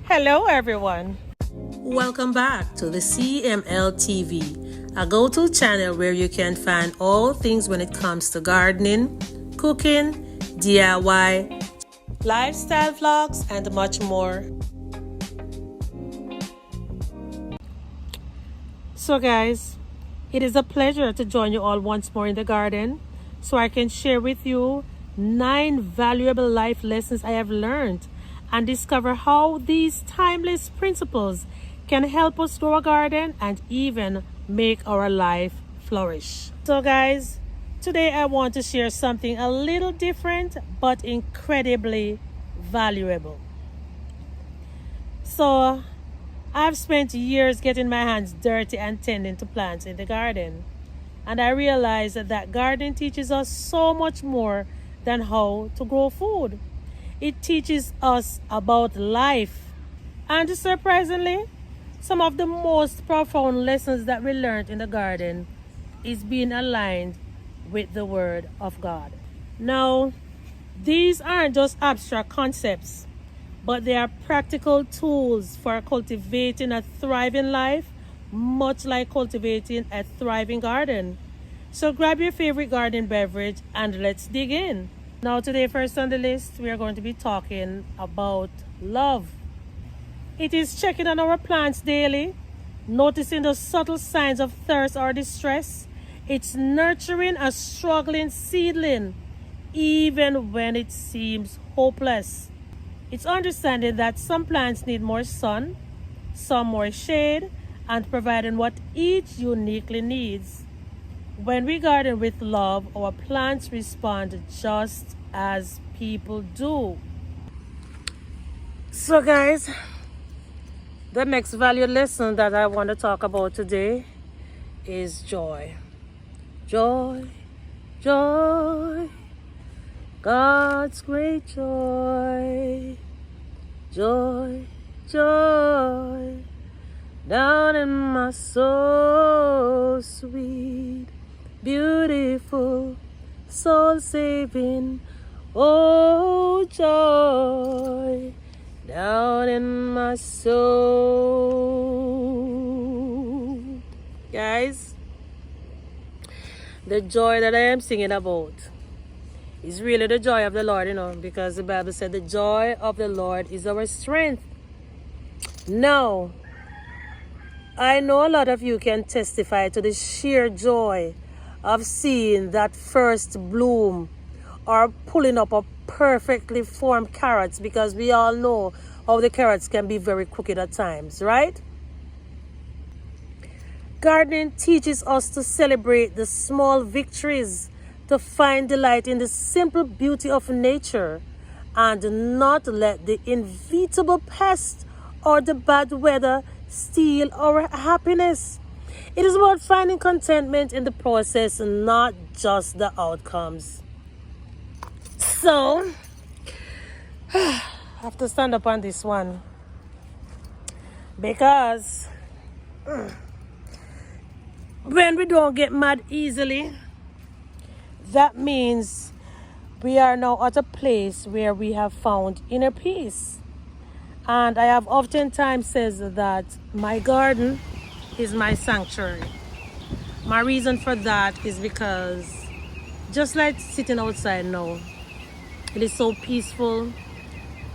Hello, everyone. Welcome back to the CML TV, a go-to channel where you can find all things when it comes to gardening, cooking, DIY, Lifestyle vlogs, and much more. So, guys, it is a pleasure to join you all once more in the garden so I can share with you 9 valuable life lessons I have learned and discover how these timeless principles can help us grow a garden and even make our life flourish. So, guys, today I want to share something a little different but incredibly valuable. So, I've spent years getting my hands dirty and tending to plants in the garden. And I realized that gardening teaches us so much more than how to grow food. It teaches us about life. And surprisingly, some of the most profound lessons that we learned in the garden is being aligned with the Word of God. Now, these aren't just abstract concepts, but they are practical tools for cultivating a thriving life, much like cultivating a thriving garden. So grab your favorite garden beverage and let's dig in. Now today, first on the list, we are going to be talking about love. It is checking on our plants daily, noticing the subtle signs of thirst or distress. It's nurturing a struggling seedling, even when it seems hopeless. It's understanding that some plants need more sun, some more shade, and providing what each uniquely needs. When we garden with love, our plants respond just as people do. So, guys, the next value lesson that I want to talk about today is joy. Joy, joy, God's great joy. Joy, joy, down in my soul, sweet, beautiful, soul-saving, oh, joy, down in my soul. Guys, the joy that I am singing about is really the joy of the Lord, because the Bible said the joy of the Lord is our strength. Now, I know a lot of you can testify to the sheer joy of seeing that first bloom or pulling up a perfectly formed carrots, because we all know how the carrots can be very crooked at times, right? Gardening teaches us to celebrate the small victories, to find delight in the simple beauty of nature, and not let the inevitable pest or the bad weather steal our happiness. It is about finding contentment in the process, not just the outcomes. So, I have to stand up on this one because when we don't get mad easily, that means we are now at a place where we have found inner peace. And I have oftentimes said that my garden is my sanctuary. My reason for that is because just like sitting outside now, it is so peaceful.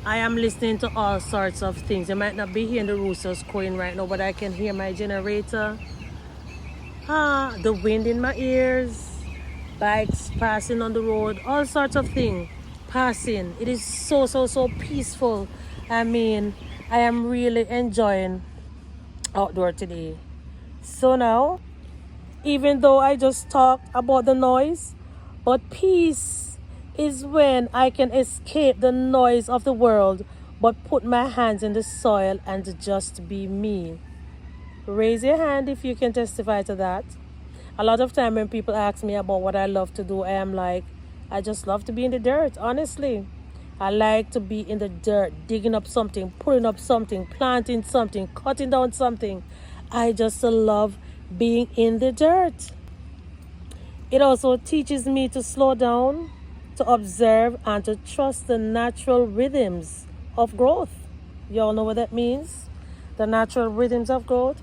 I am listening to all sorts of things. You might not be hearing the roosters crowing right now, but I can hear my generator. The wind in my ears. Bikes passing on the road, all sorts of things passing. It is so peaceful. I mean, I am really enjoying outdoor today. So now, even though I just talked about the noise, but peace is when I can escape the noise of the world but put my hands in the soil and just be me. Raise your hand if you can testify to that. A lot of time when people ask me about what I love to do, I am like, I just love to be in the dirt, honestly. I like to be in the dirt, digging up something, pulling up something, planting something, cutting down something. I just love being in the dirt. It also teaches me to slow down, to observe, and to trust the natural rhythms of growth. Y'all know what that means? The natural rhythms of growth.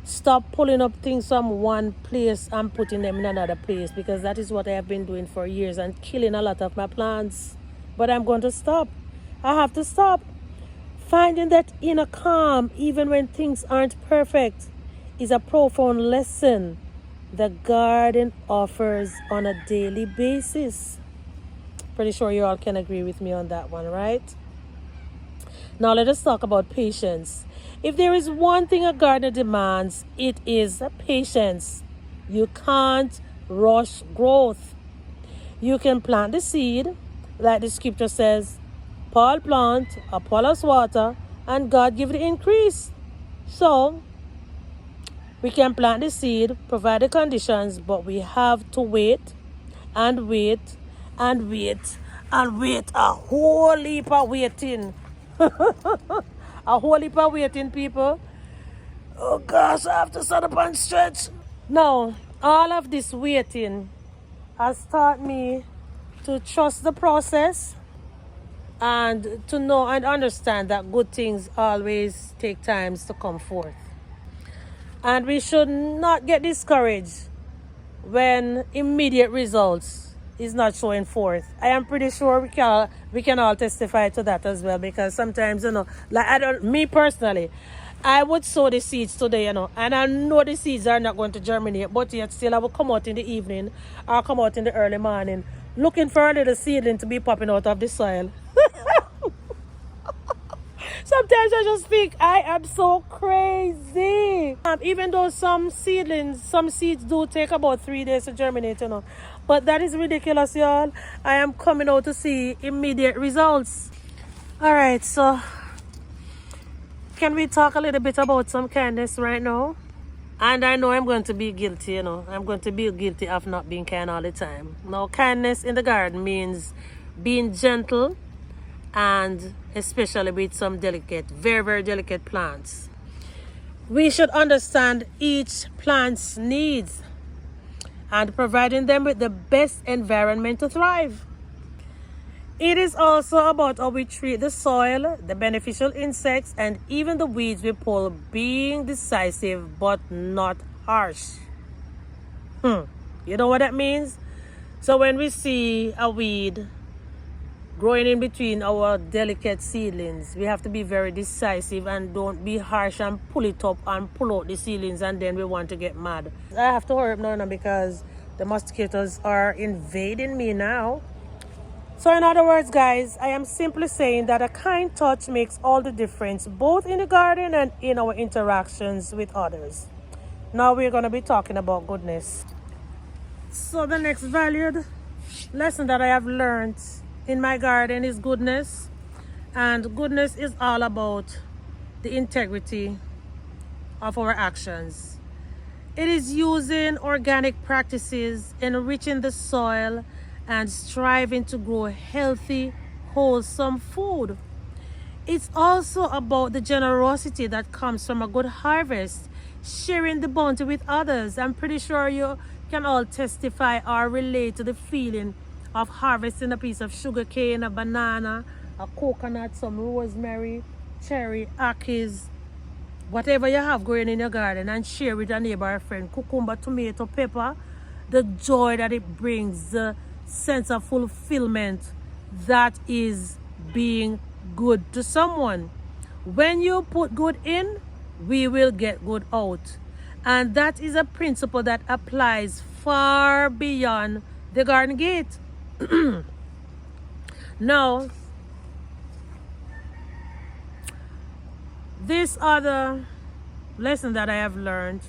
Stop pulling up things from one place and putting them in another place, because that is what I have been doing for years and killing a lot of my plants. But I'm going to stop. I have to stop. Finding that inner calm, even when things aren't perfect, is a profound lesson the garden offers on a daily basis. Pretty sure you all can agree with me on that one, right? Now let us talk about patience. If there is one thing a gardener demands, it is patience. You can't rush growth. You can plant the seed, like the scripture says, Paul plant, Apollos water, and God give the increase. So, we can plant the seed, provide the conditions, but we have to wait and wait and wait and wait. A whole heap of waiting. A whole heap of waiting, people. Oh gosh, I have to stand up and stretch. Now, all of this waiting has taught me to trust the process and to know and understand that good things always take times to come forth. And we should not get discouraged when immediate results is not showing forth. I am pretty sure we can all testify to that as well, because sometimes, like me personally, I would sow the seeds today, and I know the seeds are not going to germinate, but yet still I will come out in the evening or come out in the early morning looking for a little seedling to be popping out of the soil. Sometimes I just think I am so crazy. Even though some seeds do take about 3 days to germinate, But that is ridiculous, y'all. I am coming out to see immediate results. All right, so can we talk a little bit about some kindness right now? And I know I'm going to be guilty, I'm going to be guilty of not being kind all the time. Now, kindness in the garden means being gentle, and especially with some delicate, very, very delicate plants. We should understand each plant's needs and providing them with the best environment to thrive. It is also about how we treat the soil, the beneficial insects, and even the weeds we pull, being decisive but not harsh. You know what that means? So when we see a weed growing in between our delicate seedlings, we have to be very decisive and don't be harsh and pull it up and pull out the seedlings and then we want to get mad. I have to hurry up now because the mosquitoes are invading me now. So in other words, guys, I am simply saying that a kind touch makes all the difference, both in the garden and in our interactions with others. Now we're going to be talking about goodness. So the next valued lesson that I have learned in my garden is goodness. And goodness is all about the integrity of our actions. It is using organic practices, enriching the soil, and striving to grow healthy, wholesome food. It's also about the generosity that comes from a good harvest, sharing the bounty with others. I'm pretty sure you can all testify or relate to the feeling of harvesting a piece of sugar cane, a banana, a coconut, some rosemary, cherry, ackes, whatever you have growing in your garden, and share with a neighbor or friend, cucumber, tomato, pepper, the joy that it brings, the sense of fulfillment that is being good to someone. When you put good in, we will get good out. And that is a principle that applies far beyond the garden gate. Now, this other lesson that I have learned,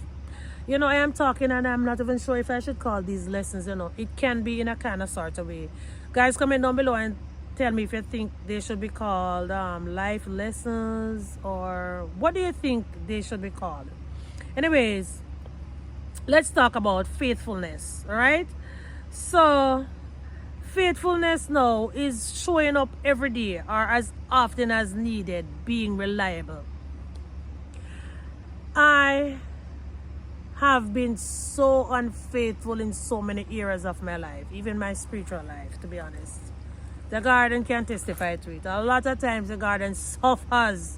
I am talking and I'm not even sure if I should call these lessons, it can be in a kind of sort of way. Guys, comment down below and tell me if you think they should be called life lessons, or what do you think they should be called? Anyways, let's talk about faithfulness, all right? So faithfulness now is showing up every day or as often as needed, being reliable. I have been so unfaithful in so many areas of my life, even my spiritual life, to be honest. The garden can testify to it. A lot of times the garden suffers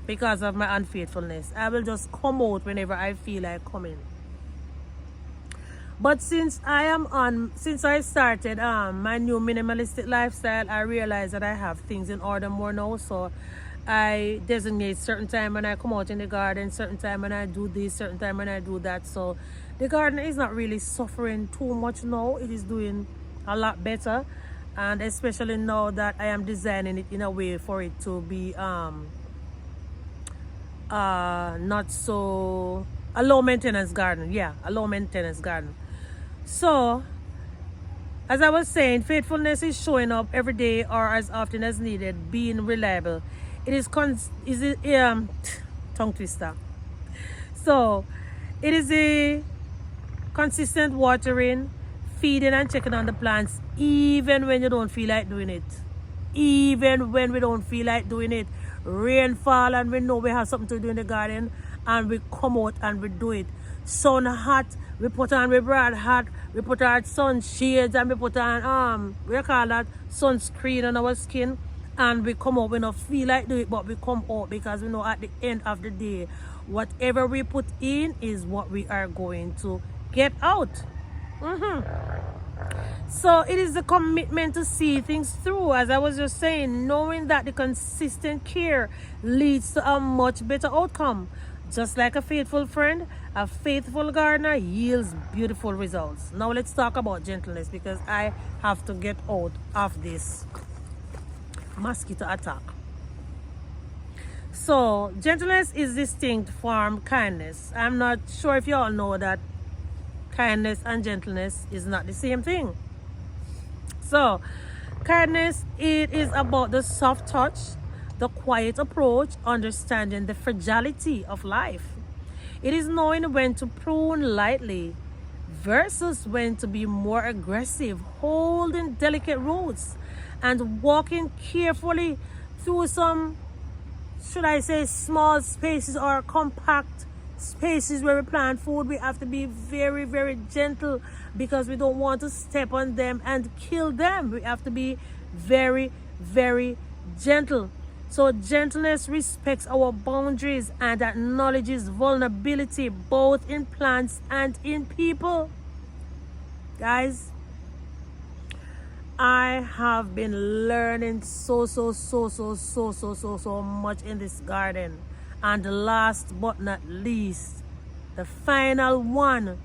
because of my unfaithfulness. I will just come out whenever I feel like coming. But since I started my new minimalistic lifestyle, I realized that I have things in order more now. So I designate certain time when I come out in the garden, certain time when I do this, certain time when I do that. So the garden is not really suffering too much now. It is doing a lot better. And especially now that I am designing it in a way for it to be not so a low maintenance garden. Yeah, a low maintenance garden. So as I was saying, faithfulness is showing up every day or as often as needed, being reliable. It is tongue twister. So it is a consistent watering, feeding and checking on the plants even when you don't feel like doing it. Even when we don't feel like doing it. Rainfall and we know we have something to do in the garden and we come out and we do it. Sun hot, we put on we broad hat, we put on sun shades and we put on we call that sunscreen on our skin, and we come out. We don't feel like do it, but we come out because we know at the end of the day whatever we put in is what we are going to get out. So it is the commitment to see things through, as I was just saying, knowing that the consistent care leads to a much better outcome. Just like a faithful friend, a faithful gardener yields beautiful results. Now let's talk about gentleness, because I have to get out of this mosquito attack. So gentleness is distinct from kindness. I'm not sure if you all know that kindness and gentleness is not the same thing. So kindness, it is about the soft touch, the quiet approach, understanding the fragility of life. It is knowing when to prune lightly versus when to be more aggressive, holding delicate roots and walking carefully through some, should I say, small spaces or compact spaces where we plant food. We have to be very, very gentle because we don't want to step on them and kill them. We have to be very, very gentle. So gentleness respects our boundaries and acknowledges vulnerability both in plants and in people. Guys, I have been learning so much in this garden. And last but not least, the final one,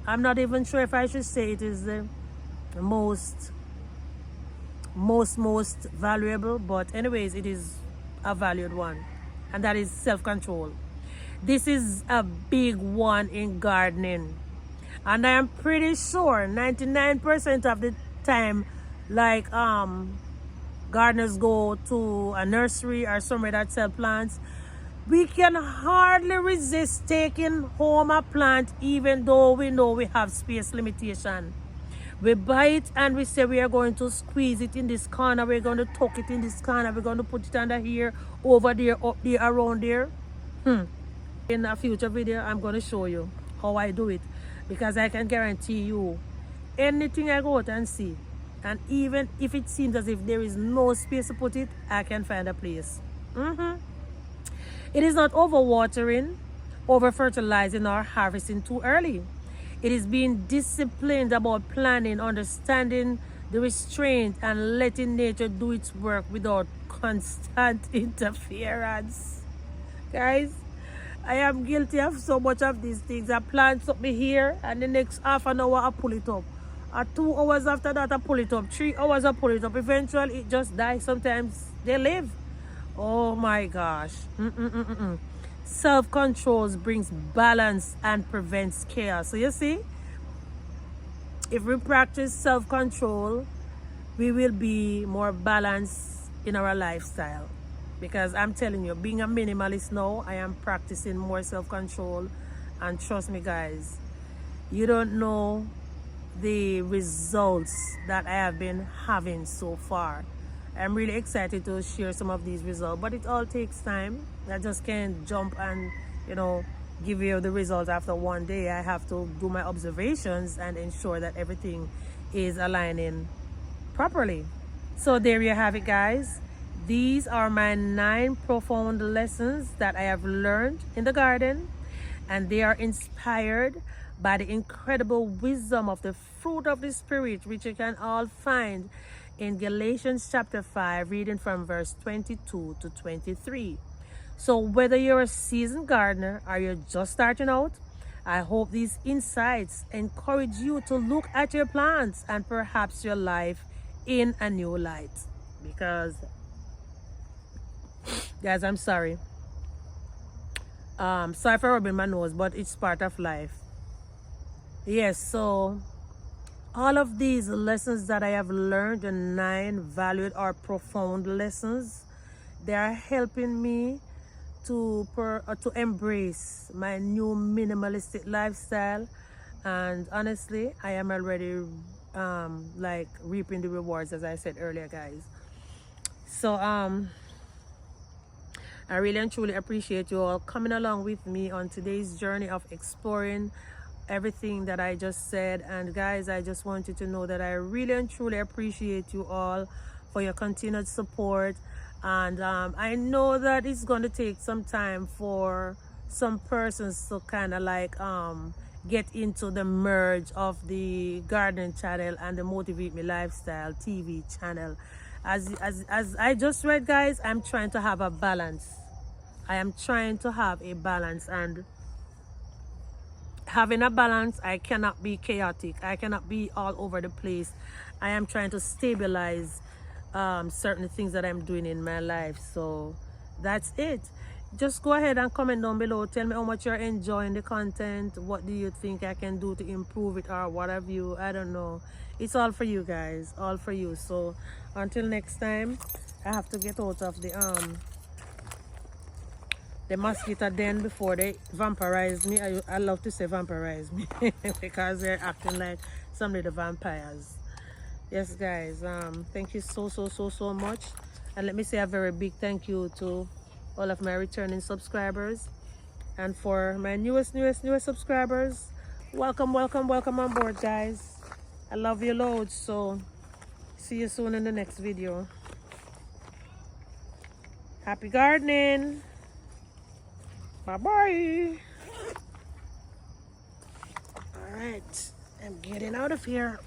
I'm not even sure if I should say it is the most valuable, but anyways, it is a valued one, and that is self-control. This is a big one in gardening, and I am pretty sure 99% of the time, like gardeners go to a nursery or somewhere that sell plants, we can hardly resist taking home a plant even though we know we have space limitation. We buy it and we say we are going to squeeze it in this corner, we're going to tuck it in this corner, we're going to put it under here, over there, up there, around there. In a future video, I'm going to show you how I do it, because I can guarantee you anything I go out and see, and even if it seems as if there is no space to put it, I can find a place. It is not overwatering, over-fertilizing, or harvesting too early. It is being disciplined about planning, understanding the restraint, and letting nature do its work without constant interference. Guys, I am guilty of so much of these things. I plant something here, and the next half an hour I pull it up. 2 hours after that I pull it up. 3 hours I pull it up. Eventually it just dies. Sometimes they live. Oh my gosh. Self-control brings balance and prevents chaos. So you see, if we practice self-control, we will be more balanced in our lifestyle. Because I'm telling you, being a minimalist now, I am practicing more self-control, and trust me guys, you don't know the results that I have been having so far. I'm really excited to share some of these results, but it all takes time. I just can't jump and, you know, give you the results after one day. I have to do my observations and ensure that everything is aligning properly. So there you have it, guys. These are my 9 profound lessons that I have learned in the garden, and they are inspired by the incredible wisdom of the fruit of the Spirit, which you can all find in Galatians chapter 5, reading from verse 22 to 23. So whether you're a seasoned gardener or you're just starting out, I hope these insights encourage you to look at your plants and perhaps your life in a new light. Because, guys, I'm sorry. Sorry for rubbing my nose, but it's part of life. Yes, so all of these lessons that I have learned, the 9 valued or profound lessons, they are helping me to embrace my new minimalistic lifestyle. And honestly, I am already like reaping the rewards, as I said earlier, guys. So I really and truly appreciate you all coming along with me on today's journey of exploring everything that I just said. And guys, I just want you to know that I really and truly appreciate you all for your continued support. And I know that it's going to take some time for some persons to kind of like get into the merge of the gardening channel and the Motivate Me Lifestyle TV channel. As I just read, guys, I'm trying to have a balance. I am trying to have a balance, and having a balance, I cannot be chaotic. I cannot be all over the place. I am trying to stabilize certain things that I'm doing in my life. So that's it. Just go ahead and comment down below. Tell me how much you're enjoying the content. What do you think I can do to improve it, or what have you? I don't know. It's all for you guys. All for you. So until next time, I have to get out of the mosquito den before they vampirize me. I love to say vampirize me because they're acting like some little vampires. Yes, guys, thank you so much. And let me say a very big thank you to all of my returning subscribers, and for my newest subscribers, welcome on board, guys. I love you loads. So see you soon in the next video. Happy gardening. Bye-bye. All right, I'm getting out of here.